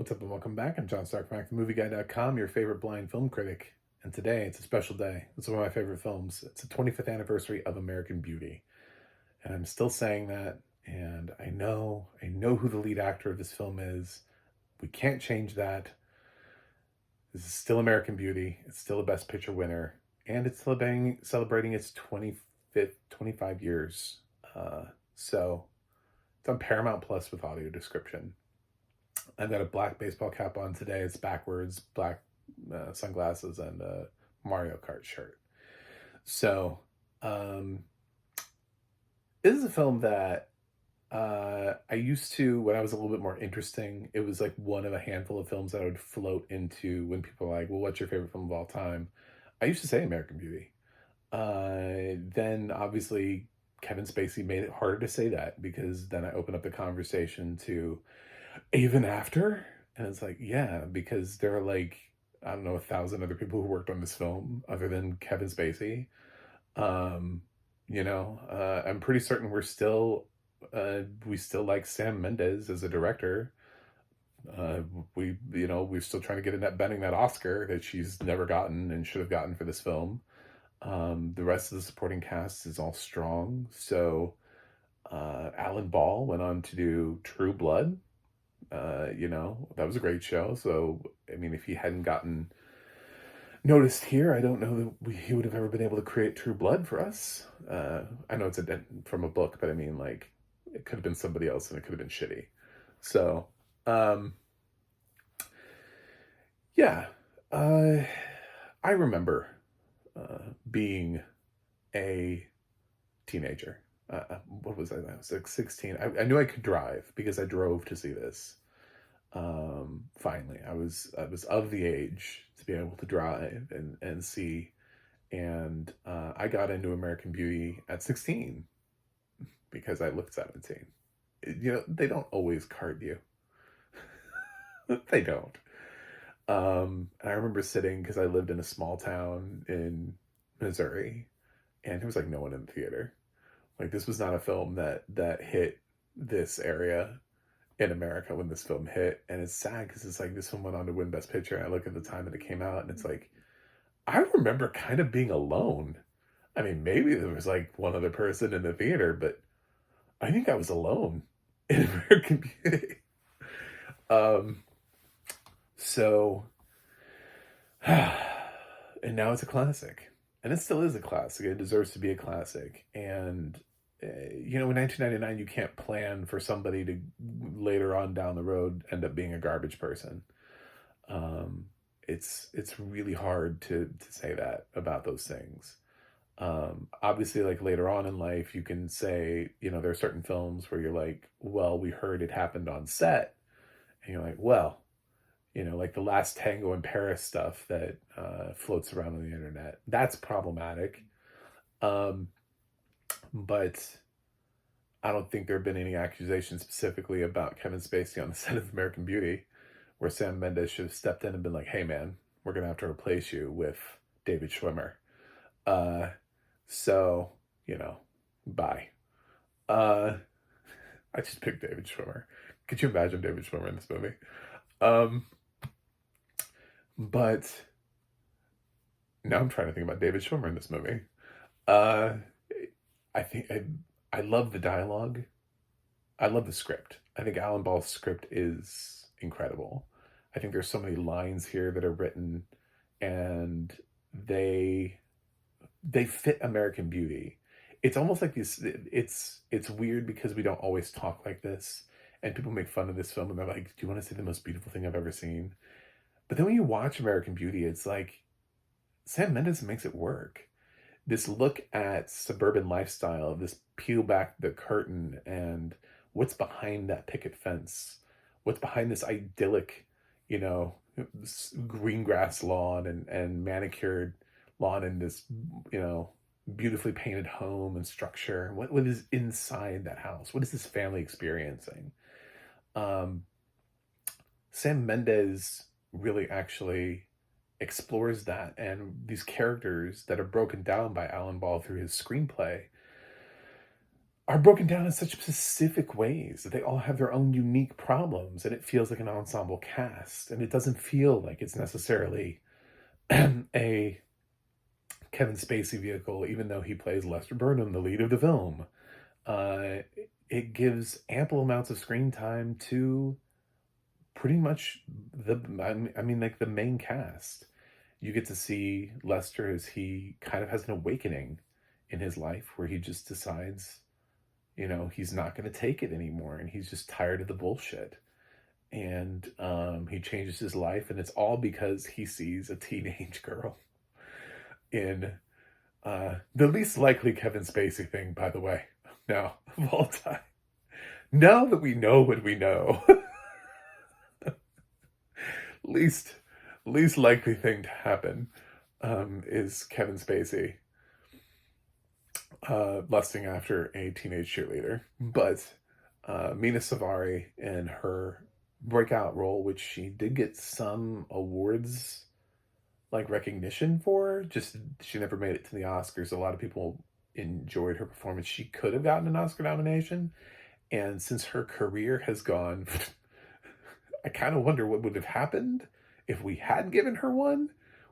What's up and welcome back. I'm John Starkmack, themovieguy.com, your favorite blind film critic. And today, it's a special day. It's one of my favorite films. It's the 25th anniversary of American Beauty. And I'm still saying that, and I know who the lead actor of this film is. We can't change that. This is still American Beauty. It's still a Best Picture winner. And it's celebrating its 25 years. So it's on Paramount Plus with audio description. I've got a black baseball cap on today. It's backwards, black sunglasses, and a Mario Kart shirt. So, this is a film that I used to, when I was a little bit more interesting, it was like one of a handful of films that I would float into when people are like, well, what's your favorite film of all time? I used to say American Beauty. Then, obviously, Kevin Spacey made it harder to say that because then I opened up the conversation to even after, and it's like, yeah, because there are like, I don't know, 1,000 other people who worked on this film other than Kevin Spacey. I'm pretty certain we still like Sam Mendez as a director. We're still trying to get Annette Bening that Oscar that she's never gotten and should have gotten for this film. The rest of the supporting cast is all strong. So Alan Ball went on to do True Blood. That was a great show. So, I mean, if he hadn't gotten noticed here, I don't know that he would have ever been able to create True Blood for us. I know it's from a book, but I mean, like, it could have been somebody else and it could have been shitty. So, yeah, I remember being a teenager. What was I? I was like 16. I knew I could drive because I drove to see this. Finally, I was of the age to be able to drive and see, and I got into American Beauty at 16 because I looked 17. They don't always card you. They don't. And I remember sitting, because I lived in a small town in Missouri, and there was like no one in the theater. Like, this was not a film that hit this area in America when this film hit. And it's sad because it's like this film went on to win Best Picture. And I look at the time that it came out and it's like, I remember kind of being alone. I mean, maybe there was like one other person in the theater, but I think I was alone in American Beauty. So, and now it's a classic. And it still is a classic. It deserves to be a classic. And, in 1999, you can't plan for somebody to later on down the road end up being a garbage person. It's really hard to say that about those things. Obviously, like later on in life, you can say, there are certain films where you're like, well, we heard it happened on set. And you're like, well, like the Last Tango in Paris stuff that floats around on the internet. That's problematic. But I don't think there have been any accusations specifically about Kevin Spacey on the set of American Beauty where Sam Mendez should have stepped in and been like, hey man, we're going to have to replace you with David Schwimmer. So, bye. I just picked David Schwimmer. Could you imagine David Schwimmer in this movie? But now I'm trying to think about David Schwimmer in this movie. I think I love the dialogue. I love the script. I think Alan Ball's script is incredible. I think there's so many lines here that are written and they fit American Beauty. It's almost like this, it's weird because we don't always talk like this and people make fun of this film and they're like, do you want to see the most beautiful thing I've ever seen? But then when you watch American Beauty, it's like Sam Mendes makes it work. This look at suburban lifestyle, this peel back the curtain and what's behind that picket fence, what's behind this idyllic, green grass lawn and manicured lawn and this, beautifully painted home and structure. What is inside that house? What is this family experiencing? Sam Mendes really actually explores that, and these characters that are broken down by Alan Ball through his screenplay are broken down in such specific ways that they all have their own unique problems, and it feels like an ensemble cast, and it doesn't feel like it's necessarily a Kevin Spacey vehicle, even though he plays Lester Burnham, the lead of the film. Uh, it gives ample amounts of screen time to pretty much like the main cast. You get to see Lester as he kind of has an awakening in his life where he just decides, he's not going to take it anymore, and he's just tired of the bullshit. And he changes his life, and it's all because he sees a teenage girl in the least likely Kevin Spacey thing, by the way, now of all time. Now that we know what we know, least likely thing to happen is Kevin Spacey lusting after a teenage cheerleader. But Mena Suvari in her breakout role, which she did get some awards like recognition for, just she never made it to the Oscars. A lot of people enjoyed her performance. She could have gotten an Oscar nomination, and since her career has gone, I kind of wonder what would have happened if we had given her one.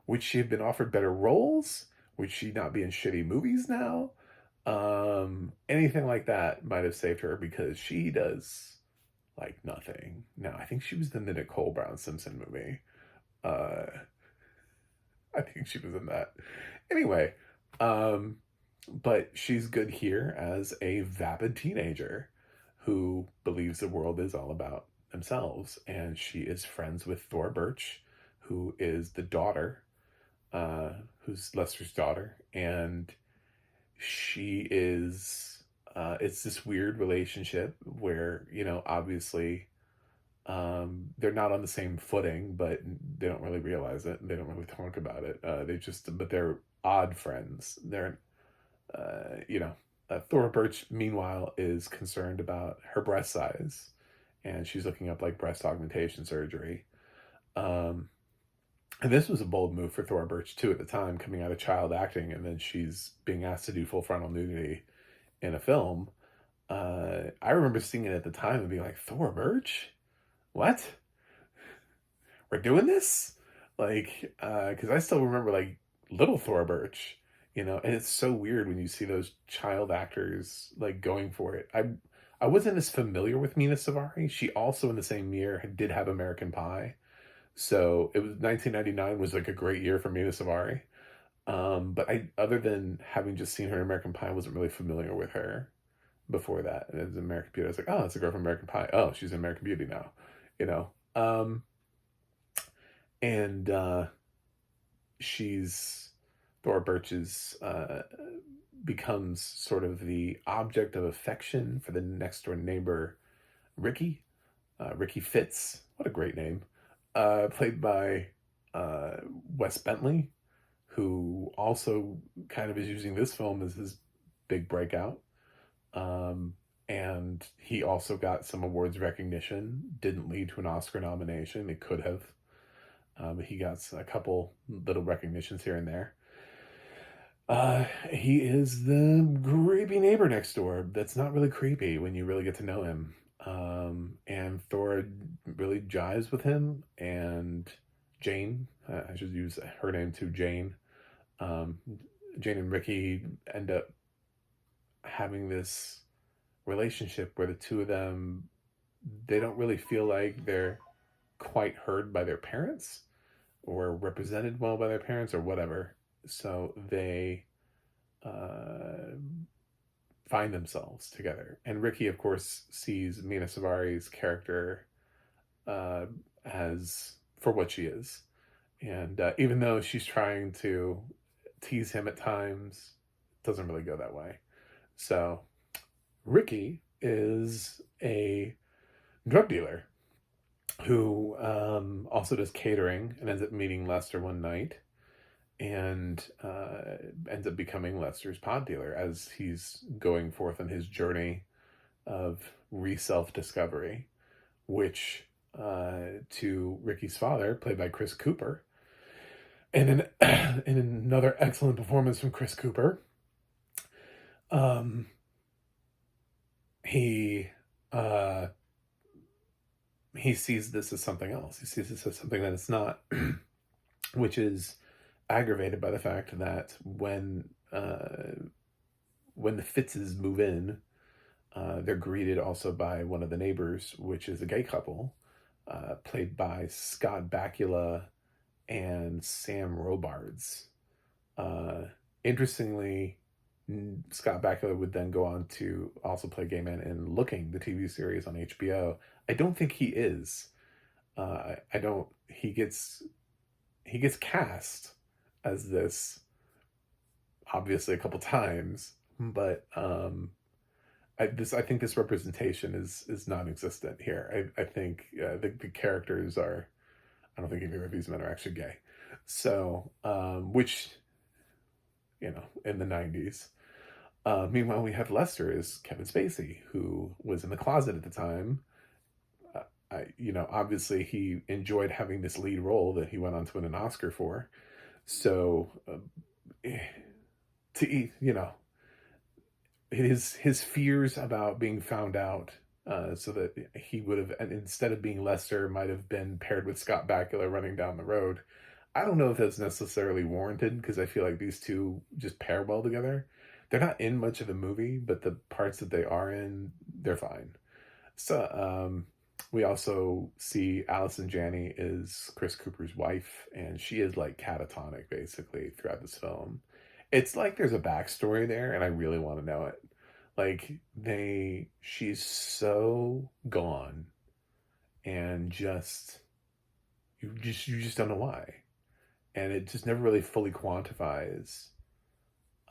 Would she have been offered better roles? Would she not be in shitty movies now? Anything like that might have saved her, because she does like nothing. No, I think she was in the Nicole Brown Simpson movie. I think she was in that. Anyway, but she's good here as a vapid teenager who believes the world is all about themselves. And she is friends with Thora Birch, who is the daughter, who's Lester's daughter. And she is, it's this weird relationship where, obviously, they're not on the same footing, but they don't really realize it. They don't really talk about it. But they're odd friends. They're, Thora Birch, meanwhile, is concerned about her breast size, and she's looking up like breast augmentation surgery. And this was a bold move for Thora Birch too at the time, coming out of child acting, and then she's being asked to do full frontal nudity in a film. I remember seeing it at the time and being like, Thora Birch? What? We're doing this? Like, because I still remember like little Thora Birch, and it's so weird when you see those child actors like going for it. I wasn't as familiar with Mena Suvari. She also in the same year did have American Pie. So it was 1999 was like a great year for Mena Suvari. But other than having just seen her in American Pie, I wasn't really familiar with her before that. And as American Beauty, I was like, oh, it's a girl from American Pie. Oh, she's in American Beauty now, and she's Thora Birch's becomes sort of the object of affection for the next door neighbor, Ricky. Ricky Fitz, what a great name. Played by Wes Bentley, who also kind of is using this film as his big breakout. And he also got some awards recognition. Didn't lead to an Oscar nomination. It could have. But he got a couple little recognitions here and there. He is the creepy neighbor next door that's not really creepy when you really get to know him. And Thora really jives with him, and Jane, I should use her name too, Jane. Jane and Ricky end up having this relationship where the two of them, they don't really feel like they're quite heard by their parents or represented well by their parents or whatever. So they find themselves together. And Ricky, of course, sees Mena Suvari's character as for what she is. And even though she's trying to tease him at times, it doesn't really go that way. So Ricky is a drug dealer who also does catering and ends up meeting Lester one night and ends up becoming Lester's pod dealer as he's going forth on his journey of self-discovery, which to Ricky's father, played by Chris Cooper, and in another excellent performance from Chris Cooper, he uh he sees this as something else. He sees this as something that it's not, which is aggravated by the fact that when the Fitzes move in, they're greeted also by one of the neighbors, which is a gay couple, played by Scott Bakula and Sam Robards. Uh, Interestingly, Scott Bakula would then go on to also play gay man in Looking, the TV series on HBO. I don't think he is. I don't. He gets cast as this obviously a couple times, but I think this representation is non-existent here. I think the characters are. I don't think either of these men are actually gay. So, which, in the 90s. Meanwhile, we have Lester as Kevin Spacey, who was in the closet at the time. Obviously he enjoyed having this lead role that he went on to win an Oscar for. So, his fears about being found out, so that he would have, and instead of being Lester, might have been paired with Scott Bakula running down the road. I don't know if that's necessarily warranted, because I feel like these two just pair well together. They're not in much of the movie, but the parts that they are in, they're fine. So we also see Allison Janney is Chris Cooper's wife, and she is like catatonic basically throughout this film. It's like there's a backstory there, and I really want to know it. Like she's so gone, and you just don't know why, and it just never really fully quantifies.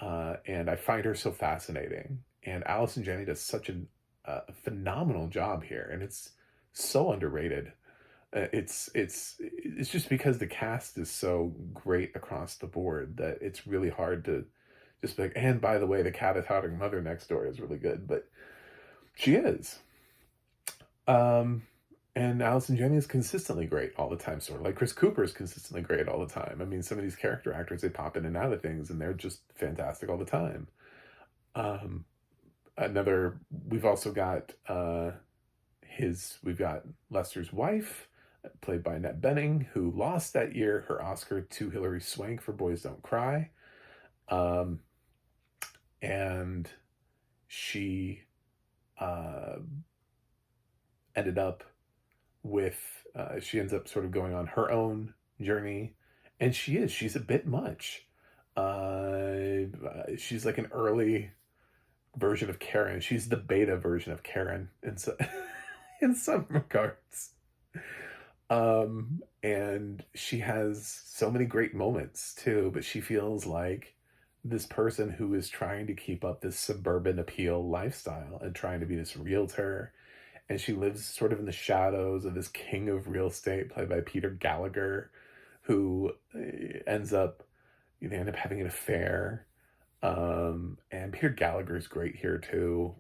And I find her so fascinating, and Allison Janney does such a phenomenal job here, and it's so underrated. It's just because the cast is so great across the board that it's really hard to just be like, and by the way, the catatonic mother next door is really good, but she is. And Allison Janney is consistently great all the time, sort of like Chris Cooper is consistently great all the time. I mean, some of these character actors, they pop in and out of things, and they're just fantastic all the time. Um, we've also got we've got Lester's wife, played by Annette Bening, who lost that year her Oscar to Hilary Swank for Boys Don't Cry. And she ended up she ends up sort of going on her own journey, and she's a bit much. She's like an early version of Karen. She's the beta version of Karen in some regards. And she has so many great moments too, but she feels like this person who is trying to keep up this suburban appeal lifestyle and trying to be this realtor. And she lives sort of in the shadows of this king of real estate, played by Peter Gallagher, who ends up, they end up having an affair. And Peter Gallagher's great here too.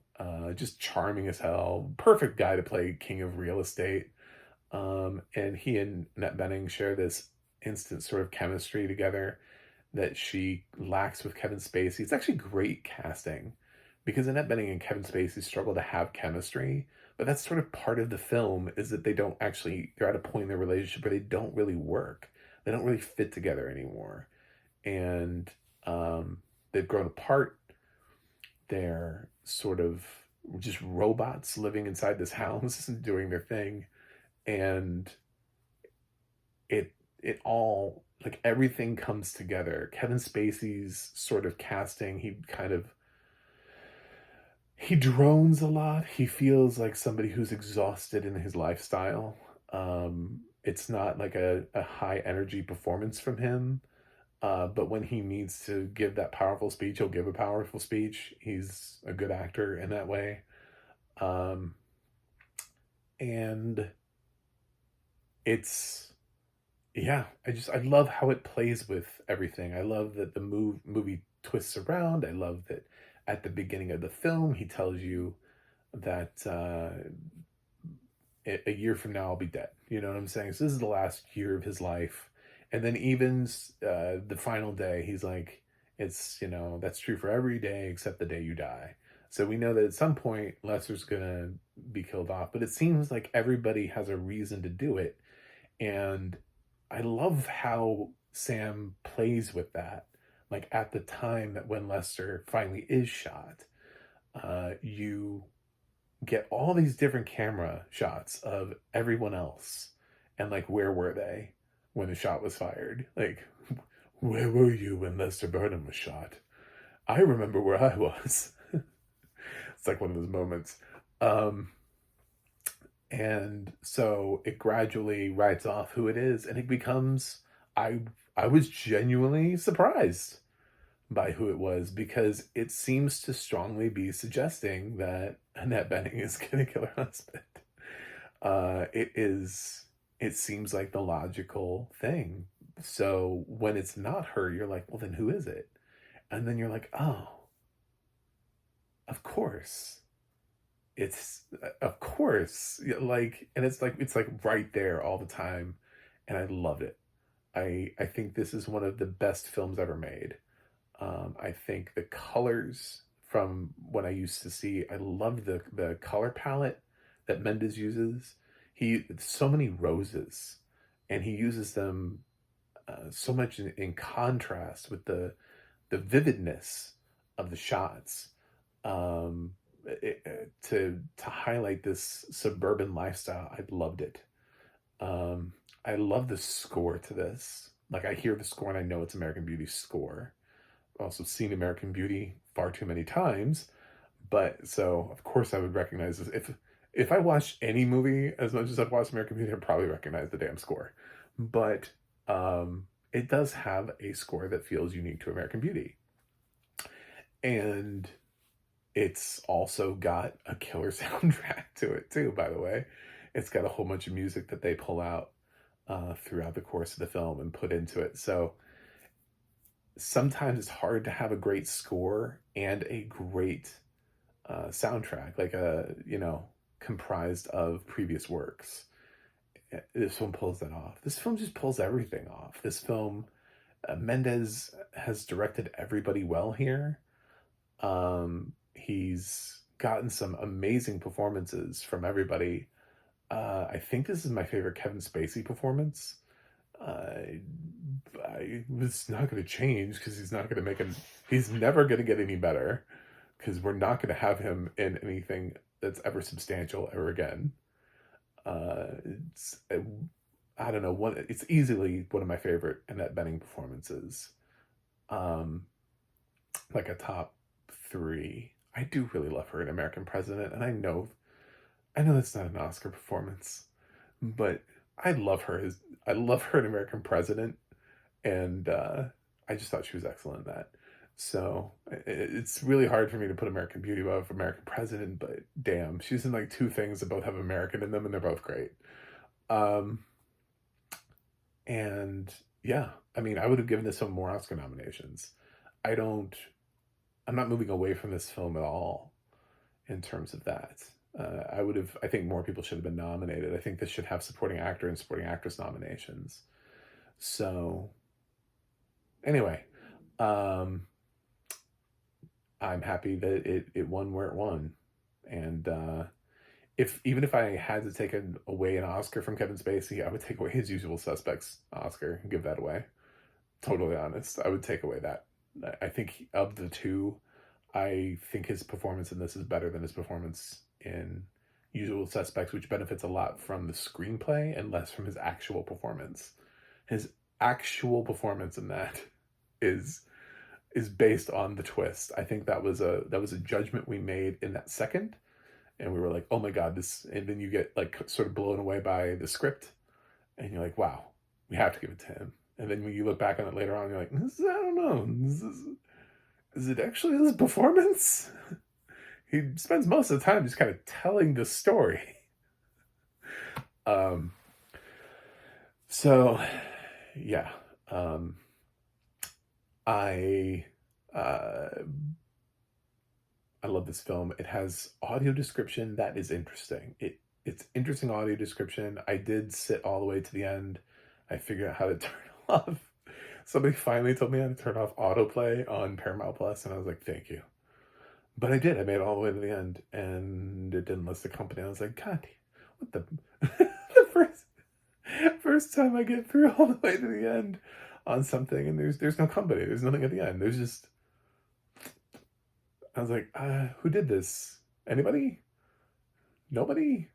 Just charming as hell. Perfect guy to play king of real estate. And he and Annette Bening share this instant sort of chemistry together that she lacks with Kevin Spacey. It's actually great casting, because Annette Bening and Kevin Spacey struggle to have chemistry, but that's sort of part of the film, is that they're at a point in their relationship where they don't really work. They don't really fit together anymore. And they've grown apart. They're sort of just robots living inside this house and doing their thing. And it all, like, everything comes together. Kevin Spacey's sort of casting, he drones a lot. He feels like somebody who's exhausted in his lifestyle. It's not like a high energy performance from him. But when he needs to give that powerful speech, he'll give a powerful speech. He's a good actor in that way. And I love how it plays with everything. I love that the movie twists around. I love that at the beginning of the film, he tells you that a year from now I'll be dead. You know what I'm saying? So this is the last year of his life. And then even the final day, he's like, it's, that's true for every day except the day you die. So we know that at some point Lester's gonna be killed off, but it seems like everybody has a reason to do it. And I love how Sam plays with that. Like at the time that when Lester finally is shot, you get all these different camera shots of everyone else and like where were they when the shot was fired? Like, where were you when Lester Burnham was shot? I remember where I was. It's like one of those moments. Um, and so it gradually writes off who it is, and it becomes I I was genuinely surprised by who it was because it seems to strongly be suggesting that Annette Bening is going to kill her husband. It is. It seems like the logical thing. So when it's not her, you're like, well, then who is it? And then you're like, oh, of course. It's of course like, and it's like right there all the time, and I loved it. I think this is one of the best films ever made. I think the colors from when I used to see, I loved the color palette that Mendez uses. He so many roses, and he uses them so much in contrast with the vividness of the shots. To highlight this suburban lifestyle, I loved it. Um, I love the score to this. Like I hear the score and I know it's American Beauty's score. I've also seen American Beauty far too many times, but so of course I would recognize this. If I watched any movie as much as I've watched American Beauty, I'd probably recognize the damn score. But it does have a score that feels unique to American Beauty, and it's also got a killer soundtrack to it too. By the way, it's got a whole bunch of music that they pull out throughout the course of the film and put into it. So sometimes it's hard to have a great score and a great soundtrack, like comprised of previous works. This film pulls that off. This film just pulls everything off. This film, Mendez has directed everybody well here. He's gotten some amazing performances from everybody. I think this is my favorite Kevin Spacey performance. It's not going to change because he's not going to he's never going to get any better because we're not going to have him in anything that's ever substantial ever again. I don't know, it's easily one of my favorite Annette Bening performances. Like a top 3. I do really love her in American President, and I know that's not an Oscar performance, but I love her in American President, and I just thought she was excellent in that. So it's really hard for me to put American Beauty above American President, but damn, she's in like 2 things that both have American in them, and they're both great. And yeah, I mean, I would have given this some more Oscar nominations. I'm not moving away from this film at all in terms of that. I think more people should have been nominated. I think this should have supporting actor and supporting actress nominations. So anyway, I'm happy that it won where it won. And even if I had to take away an Oscar from Kevin Spacey, I would take away his Usual Suspects Oscar and give that away. Totally honest, I would take away that. I think of the 2, I think his performance in this is better than his performance in Usual Suspects, which benefits a lot from the screenplay and less from his actual performance. His actual performance in that is based on the twist. I think that was a judgment we made in that second, and we were like, oh my god, this, and then you get like sort of blown away by the script, and you're like, wow, we have to give it to him. And then when you look back on it later on, you're like, I don't know, is it actually his performance? He spends most of the time just kind of telling the story. So yeah, I love this film. It has audio description that is interesting. It's interesting audio description. I did sit all the way to the end. I figured out how to turn off. Somebody finally told me how to turn off autoplay on Paramount Plus, and I was like, thank you. But I did. I made it all the way to the end, and it didn't list the company. I was like, God, what the the first time I get through all the way to the end on something, and there's no company. There's nothing at the end. There's just. I was like, who did this? Anybody? Nobody?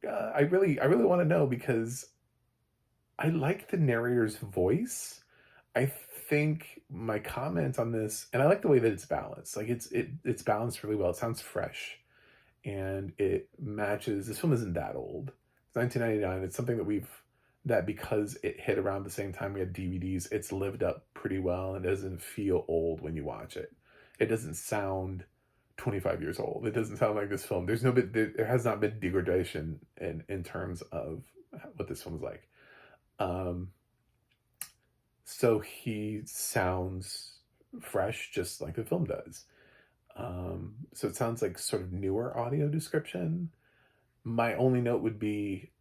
I really want to know because I like the narrator's voice. I think my comment on this, and I like the way that it's balanced. Like it's balanced really well. It sounds fresh, and it matches. This film isn't that old. It's 1999. It's something that because it hit around the same time we had DVDs, it's lived up pretty well and doesn't feel old when you watch it. It doesn't sound 25 years old. It doesn't sound like this film. There has not been degradation in terms of what this film is like. So he sounds fresh, just like the film does. So it sounds like sort of newer audio description. My only note would be,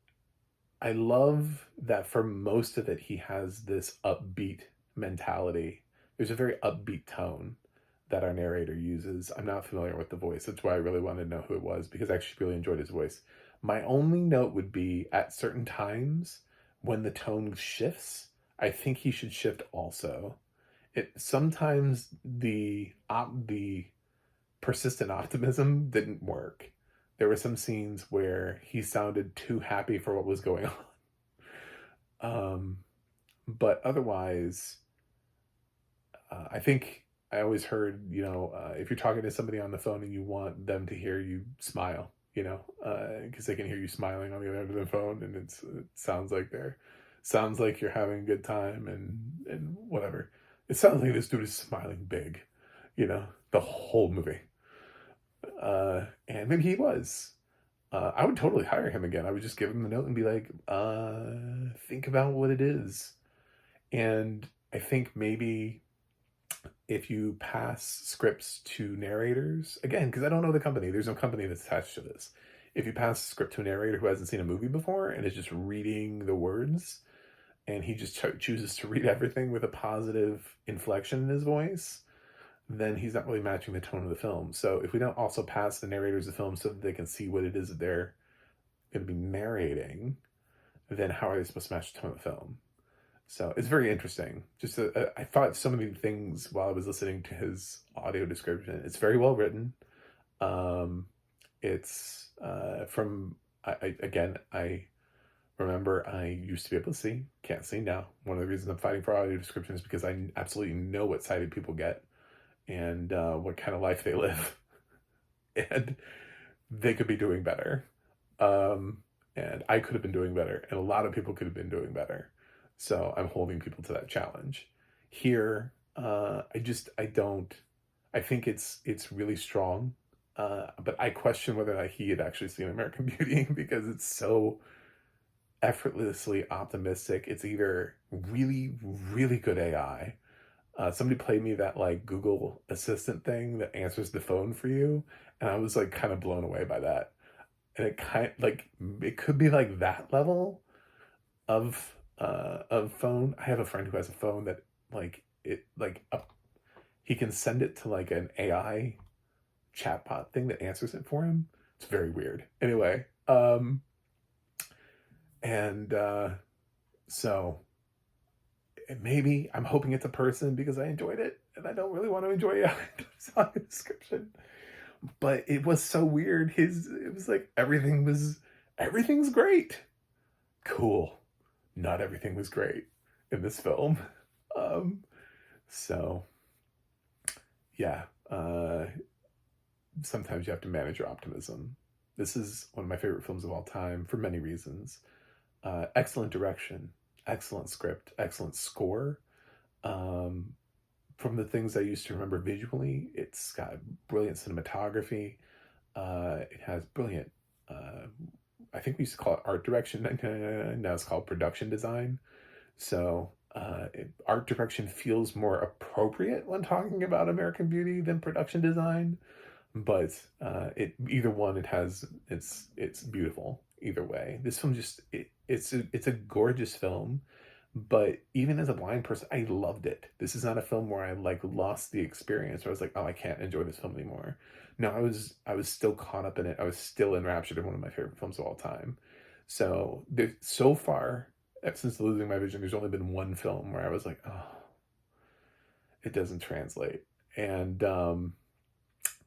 I love that for most of it, he has this upbeat mentality. There's a very upbeat tone that our narrator uses. I'm not familiar with the voice. That's why I really wanted to know who it was, because I actually really enjoyed his voice. My only note would be at certain times when the tone shifts, I think he should shift also. Sometimes the persistent optimism didn't work. There were some scenes where he sounded too happy for what was going on. But otherwise, I think I always heard, if you're talking to somebody on the phone and you want them to hear you smile, because they can hear you smiling on the other end of the phone, and it sounds like you're having a good time and whatever. It sounds like this dude is smiling big, the whole movie. And maybe he was. I would totally hire him again. I would just give him the note and be like, think about what it is. And I think maybe if you pass scripts to narrators, again, because I don't know the company, there's no company that's attached to this. If you pass a script to a narrator who hasn't seen a movie before and is just reading the words, and he just chooses to read everything with a positive inflection in his voice, then he's not really matching the tone of the film. So if we don't also pass the narrators the film so that they can see what it is that they're going to be narrating, then how are they supposed to match the tone of the film? So it's very interesting. Just I thought so many things while I was listening to his audio description. It's very well written. It's I remember I used to be able to see, can't see now. One of the reasons I'm fighting for audio description is because I absolutely know what sighted people get and what kind of life they live. And they could be doing better. And I could have been doing better. And a lot of people could have been doing better. So I'm holding people to that challenge. Here, I think it's really strong. But I question whether or not he had actually seen American Beauty because it's so effortlessly optimistic. It's either really, really good AI. Somebody played me that like Google Assistant thing that answers the phone for you, and I was like kind of blown away by that. And it could be like that level of phone. I have a friend who has a phone that he can send it to like an AI chatbot thing that answers it for him. It's very weird. Anyway, so maybe I'm hoping it's a person because I enjoyed it, and I don't really want to enjoy it. On the description, but it was so weird. It was like everything's great. Cool. Not everything was great in this film. So yeah. Sometimes you have to manage your optimism. This is one of my favorite films of all time for many reasons. Excellent direction, excellent script, excellent score. From the things I used to remember visually, it's got brilliant cinematography. It has brilliant, I think we used to call it art direction. Now it's called production design. So art direction feels more appropriate when talking about American Beauty than production design. But either one, it's beautiful either way. This film it's a gorgeous film, But even as a blind person, I loved it. This is not a film where I like lost the experience, where I was like, oh, I can't enjoy this film anymore. No, I was still caught up in it. I was still enraptured in one of my favorite films of all time. So so far, since Losing My Vision, there's only been one film where I was like, oh, it doesn't translate. And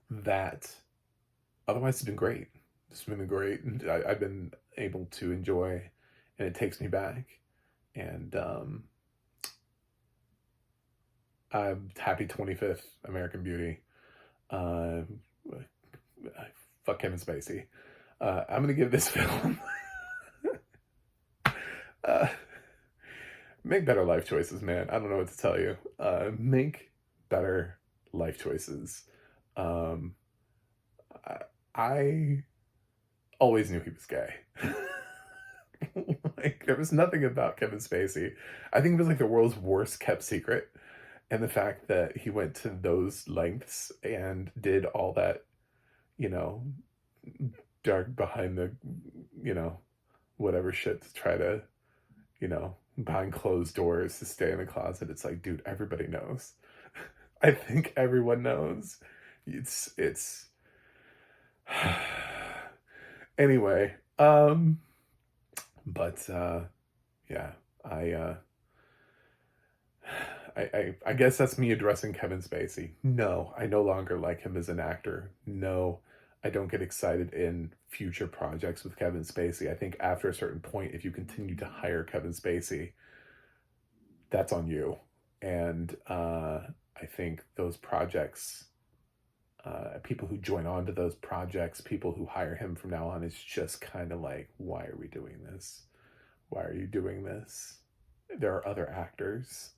that otherwise it's been great. It's been great. And I've been able to enjoy, and it takes me back. And I'm happy 25th American Beauty. Uh, Fuck Kevin Spacey. I'm gonna give this film. uh, Make better life choices, man. I don't know what to tell you. Make better life choices. Um, I always knew he was gay. Like, there was nothing about Kevin Spacey. I think it was like the world's worst kept secret. And the fact that he went to those lengths and did all that, you know, dark behind the, whatever shit to try to, behind closed doors to stay in the closet. It's like, dude, everybody knows. I think everyone knows. It's anyway, but yeah, I guess that's me addressing Kevin Spacey. No, I no longer like him as an actor. No, I don't get excited in future projects with Kevin Spacey. I think after a certain point, if you continue to hire Kevin Spacey, that's on you. And I think those projects, people who join on to those projects, people who hire him from now on, it's just kind of like, why are we doing this? Why are you doing this? There are other actors.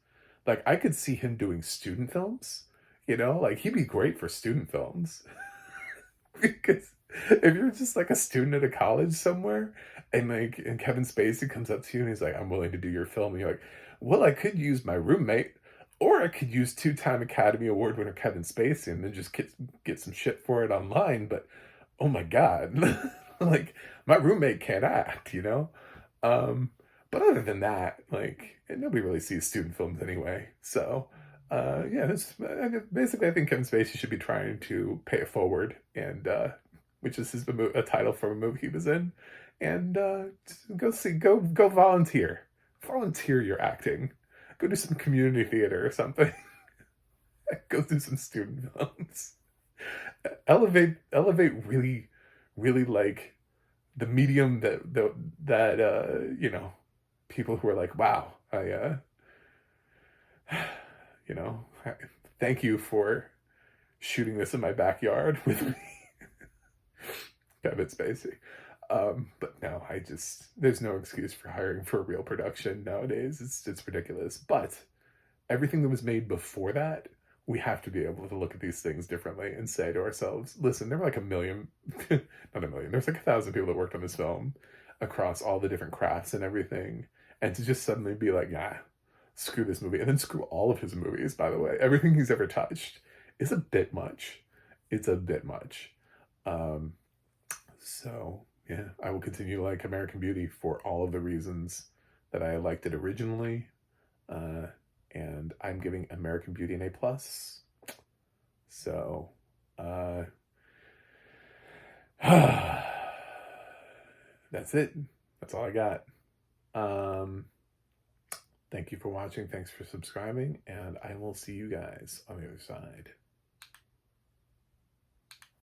Like, I could see him doing student films, like he'd be great for student films. Because if you're just like a student at a college somewhere and Kevin Spacey comes up to you and he's like, I'm willing to do your film, and you're like, well, I could use my roommate, or I could use 2-time Academy Award winner Kevin Spacey and then just get some shit for it online. But oh my God, like, my roommate can't act, but other than that, like, nobody really sees student films anyway. So, yeah, basically, I think Kevin Spacey should be trying to pay it forward, and which is a title from a movie he was in, and go volunteer your acting, go do some community theater or something, go do some student films, elevate really, really, like, the medium that people who are like, wow, thank you for shooting this in my backyard with me. Kevin Spacey. But no, there's no excuse for hiring for a real production nowadays. It's ridiculous. But everything that was made before that, we have to be able to look at these things differently and say to ourselves, listen, there were like a million, not a million, there's like 1,000 people that worked on this film across all the different crafts and everything. And to just suddenly be like, nah, screw this movie. And then screw all of his movies, by the way. Everything he's ever touched is a bit much. It's a bit much. So, yeah, I will continue to like American Beauty for all of the reasons that I liked it originally. And I'm giving American Beauty an A+. So, that's it. That's all I got. Thank you for watching. Thanks for subscribing. And I will see you guys on the other side.